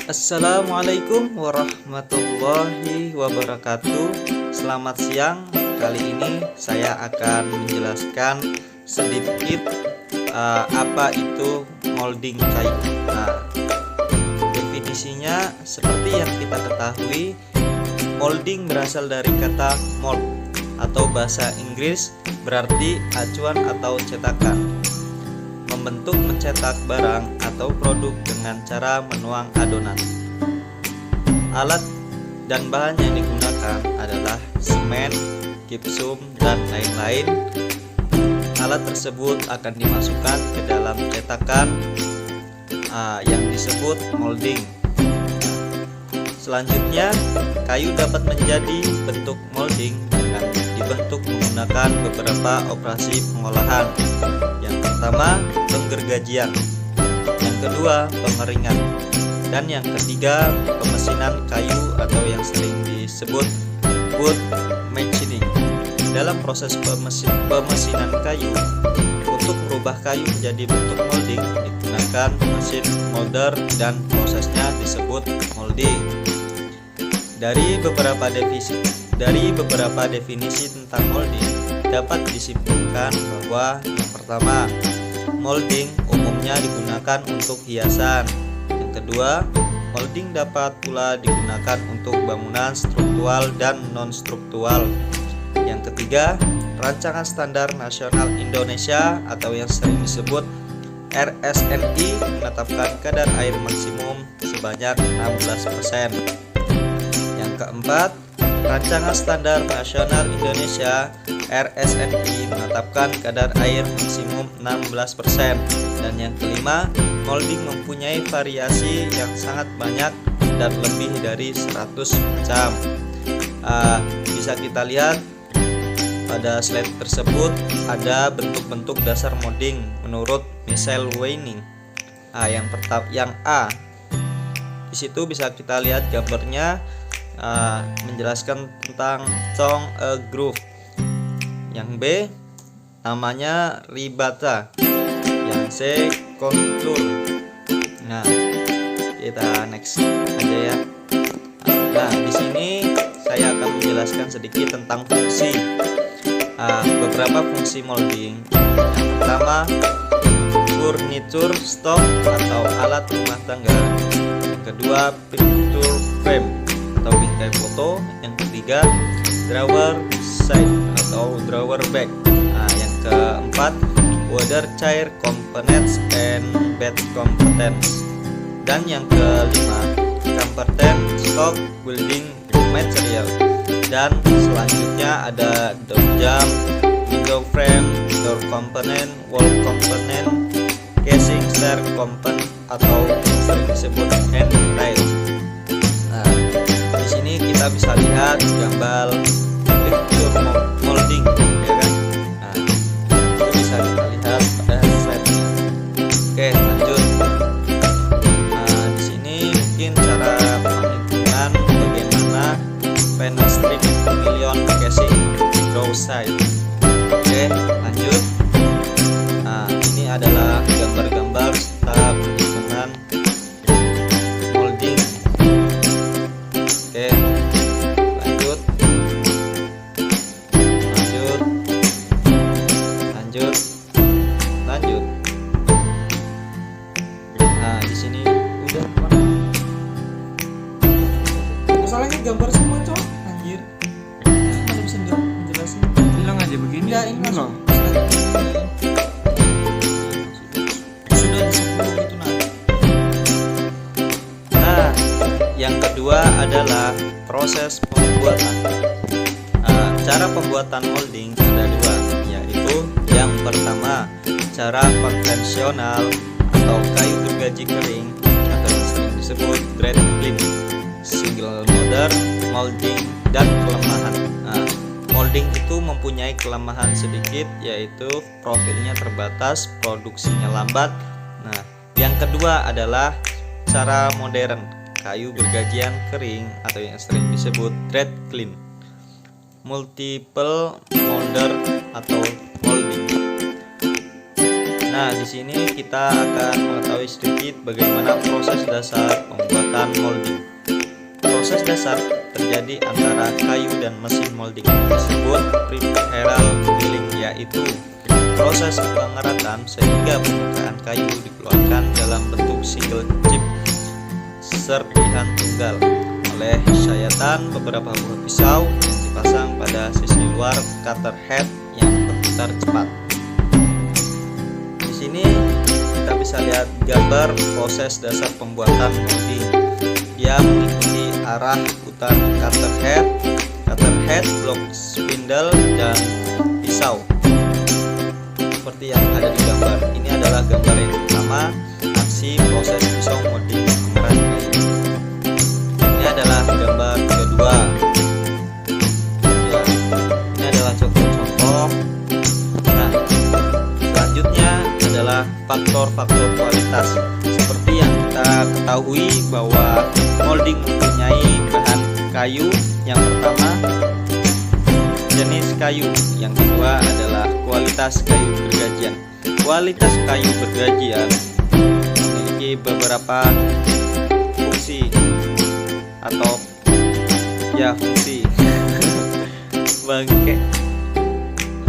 Assalamualaikum warahmatullahi wabarakatuh. Selamat siang. Kali ini saya akan menjelaskan sedikit apa itu molding kayu. Definisinya seperti yang kita ketahui, molding berasal dari kata mold atau bahasa Inggris berarti acuan atau cetakan. Membentuk, mencetak barang atau produk dengan cara menuang adonan. Alat dan bahan yang digunakan adalah semen, gipsum, dan lain-lain. Alat tersebut akan dimasukkan ke dalam cetakan yang disebut molding. Selanjutnya, kayu dapat menjadi bentuk molding dengan dibentuk menggunakan beberapa operasi pengolahan. Yang pertama, penggergajian. Yang kedua, pengeringan. Dan yang ketiga, pemesinan kayu atau yang sering disebut wood machining. Dalam proses pemesinan kayu, untuk merubah kayu menjadi bentuk molding digunakan mesin molder dan prosesnya disebut molding. Dari beberapa definisi tentang molding dapat disimpulkan bahwa yang pertama, molding umumnya digunakan untuk hiasan. Yang kedua, molding dapat pula digunakan untuk bangunan struktural dan non-struktural. Yang ketiga, Rancangan Standar Nasional Indonesia atau yang sering disebut RSNI menetapkan kadar air maksimum sebanyak 16%. Yang keempat, Rancangan Standar Nasional Indonesia RSNI menetapkan kadar air maksimum 16%. Dan yang kelima, molding mempunyai variasi yang sangat banyak dan lebih dari 100 macam. Bisa kita lihat pada slide tersebut ada bentuk-bentuk dasar molding menurut Michel Weyning. Yang A. Di situ bisa kita lihat gambarnya menjelaskan tentang Chong a groove. Yang B namanya ribata. Yang C kontur. Nah, kita next aja ya. Nah, di sini saya akan menjelaskan sedikit tentang fungsi. Beberapa fungsi molding. Yang pertama, furniture stock atau alat rumah tangga. Yang kedua, picture frame atau bingkai foto. Yang ketiga, drawer side atau drawer bag. Yang keempat, water chair components and bed components. Dan yang kelima, component stock building material. Dan selanjutnya ada door jamb, window frame, door component, wall component, casing stair component atau sering disebut handrail. Di sini kita bisa lihat gambar picture molding, ya kan? Itu bisa kita lihat pada slide. Oke, lanjut. Di sini mungkin cara penghitungan bagaimana panel strip million casing draw side. Oke, lanjut. Ini adalah gambar-gambar serta perhitungan molding. Oke, lanjut. Di sini udah apa? Masalahnya gambar semua cok, anjir. Mana bisa menjelasin? Bilang aja begini. Ya ini loh. Sudah disebut gitu nah. Yang kedua adalah proses pembuatan. Cara pembuatan molding ada dua, yaitu yang pertama cara konvensional atau kayu gergaji kering atau yang sering disebut dry clean, single molder, molding, dan kelemahan. Molding itu mempunyai kelemahan sedikit, yaitu profilnya terbatas, produksinya lambat. Yang kedua adalah cara modern, kayu gergajian kering atau yang sering disebut dry clean, multiple molder atau molding. Nah, di sini kita akan mengetahui sedikit bagaimana proses dasar pembuatan molding. Proses dasar terjadi antara kayu dan mesin molding, disebut preparal milling, yaitu proses pengeratan sehingga permukaan kayu dikeluarkan dalam bentuk single chip serpihan tunggal oleh sayatan beberapa buah pisau yang dipasang pada sisi luar cutter head yang berputar cepat. Di sini kita bisa lihat gambar proses dasar pembuatan molding. Dia mengikuti arah putar cutter head, blok spindle, dan pisau seperti yang ada di gambar. Ini adalah gambar yang pertama, aksi proses pisau molding pengerat kayu. Ini adalah gambar kedua. Ya, ini adalah contoh-contoh. Nah, selanjutnya adalah faktor-faktor kualitas. Seperti yang kita ketahui bahwa molding mempunyai bahan kayu. Yang pertama, jenis kayu. Yang kedua adalah kualitas kayu gergajian. Kualitas kayu gergajian memiliki beberapa fungsi atau fungsi. Bangke.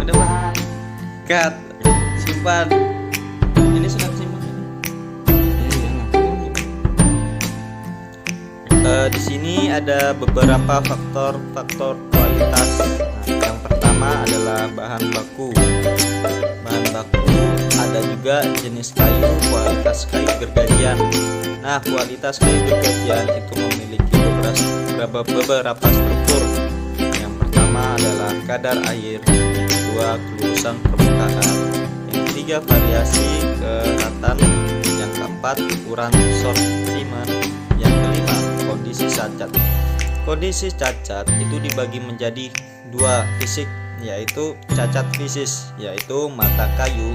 Udah cut. Simpan. Ini sudah simpan. Di sini ada beberapa faktor kualitas. Nah, yang pertama adalah bahan baku. Bahan baku ada juga jenis kayu, kualitas kayu gergajian. Nah, kualitas kayu gergajian itu memiliki beberapa struktur. Yang pertama adalah kadar air, yang kedua kelurusan permukaan, yang ketiga variasi keratan, yang keempat ukuran sortimen, yang kelima kondisi cacat. Kondisi cacat itu dibagi menjadi dua fisik, yaitu cacat fisis, yaitu mata kayu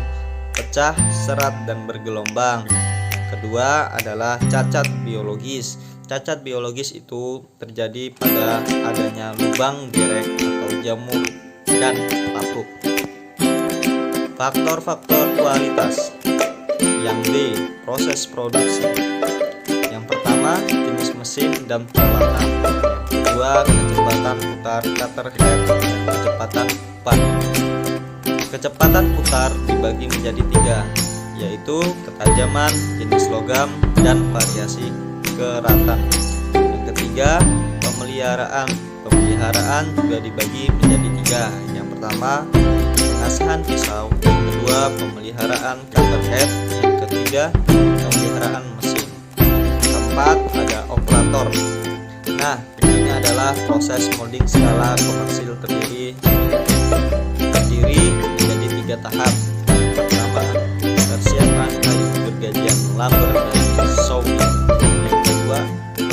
pecah, serat, dan bergelombang. Yang kedua adalah cacat biologis. Cacat biologis itu terjadi pada adanya lubang, gerek, atau jamur, dan lapuk. Faktor-faktor kualitas. Yang B, proses produksi. Yang pertama, jenis mesin dan peralatan. Yang kedua, kecepatan putar cutter head dan kecepatan putar. Kecepatan putar dibagi menjadi tiga, yaitu ketajaman, jenis logam, dan variasi keratan. Yang ketiga, pemeliharaan. Pemeliharaan juga dibagi menjadi tiga. Yang pertama, pengasihan pisau. Yang kedua, pemeliharaan cutter head. Yang ketiga, pemeliharaan mesin. Keempat, ada operator. Nah, ini adalah proses molding skala komersil terdiri menjadi tiga tahap. Yang pertama, persiapan kayu gergajian lumber dari sawmill. Yang kedua,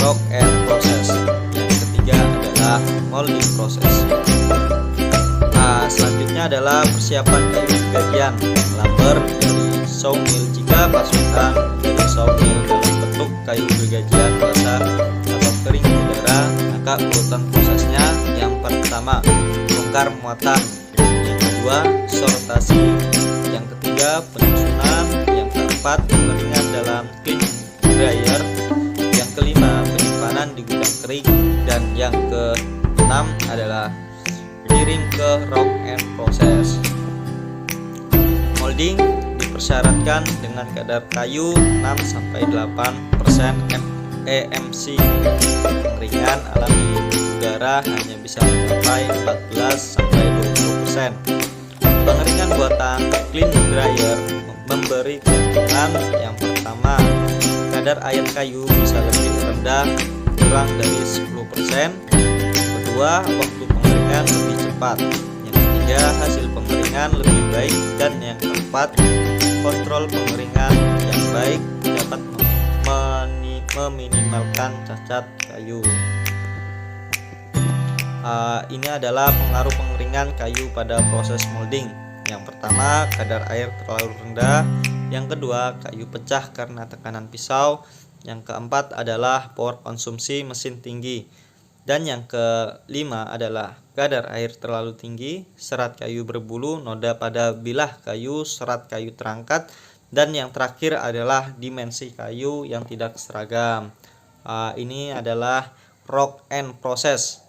rock and process. Yang ketiga adalah molding process. Nah, selanjutnya adalah persiapan kayu gergajian lumber dari sawmill. Jika pasukan dari sawmill dalam bentuk kayu gergajian basah atau kering udara, maka urutan prosesnya yang pertama bongkar muatan, yang kedua sortasi, yang ketiga penyusunan, yang keempat pengeringan dalam clean dryer, yang kelima penyimpanan di gudang kering, dan yang keenam adalah kirim ke rock and process. Molding dipersyaratkan dengan kadar kayu 6-8% EMC. Pengeringan alami udara hanya bisa mencapai 14-20%. Pengeringan buatan clean dryer memberi keuntungan. Yang pertama, kadar air kayu bisa lebih rendah, kurang dari 10%. Kedua, waktu pengeringan lebih cepat. Yang ketiga, hasil pengeringan lebih baik. Dan yang keempat, kontrol pengeringan yang baik dapat meminimalkan cacat kayu. Ini adalah pengaruh pengeringan kayu pada proses molding. Yang pertama, kadar air terlalu rendah. Yang kedua, kayu pecah karena tekanan pisau. Yang keempat adalah power konsumsi mesin tinggi. Dan yang kelima adalah kadar air terlalu tinggi, serat kayu berbulu, noda pada bilah kayu, serat kayu terangkat, Dan yang terakhir adalah dimensi kayu yang tidak seragam. Ini adalah rock and process,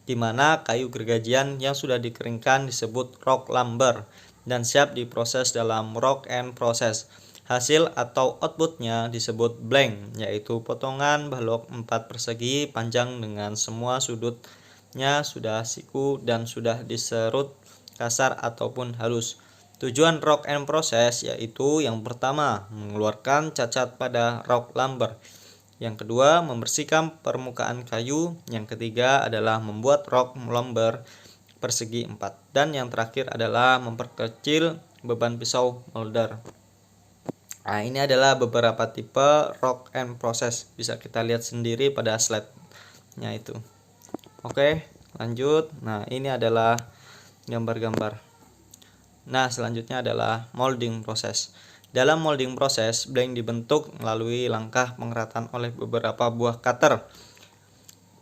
di mana kayu gergajian yang sudah dikeringkan disebut rock lumber dan siap diproses dalam rock and process. Hasil atau outputnya disebut blank, yaitu potongan balok 4 persegi panjang dengan semua sudutnya sudah siku dan sudah diserut kasar ataupun halus. Tujuan rock and process yaitu yang pertama mengeluarkan cacat pada rock lumber, yang kedua membersihkan permukaan kayu, yang ketiga adalah membuat rock lumber persegi 4, dan yang terakhir adalah memperkecil beban pisau molder. Ini adalah beberapa tipe rock and process, bisa kita lihat sendiri pada slide-nya itu. Oke, lanjut. Nah, ini adalah gambar-gambar. Nah, selanjutnya adalah molding proses. Dalam molding proses, blank dibentuk melalui langkah pengerataan oleh beberapa buah cutter.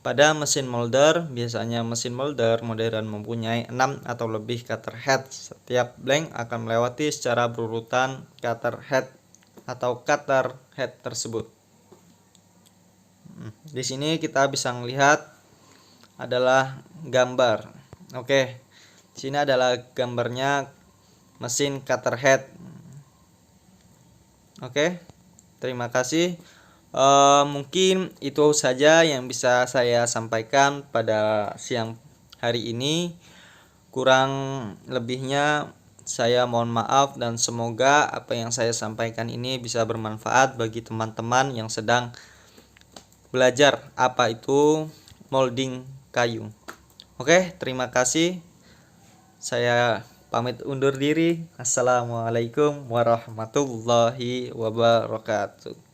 Pada mesin molder, biasanya mesin molder modern mempunyai 6 atau lebih cutter head. Setiap blank akan melewati secara berurutan cutter head atau cutter head tersebut. Di sini kita bisa melihat adalah gambar. Oke, di sini adalah gambarnya mesin cutter head. Oke, terima kasih. Mungkin itu saja yang bisa saya sampaikan pada siang hari ini. Kurang lebihnya saya mohon maaf, dan semoga apa yang saya sampaikan ini bisa bermanfaat bagi teman-teman yang sedang belajar apa itu molding kayu. Oke, terima kasih. Saya pamit undur diri. Assalamualaikum warahmatullahi wabarakatuh.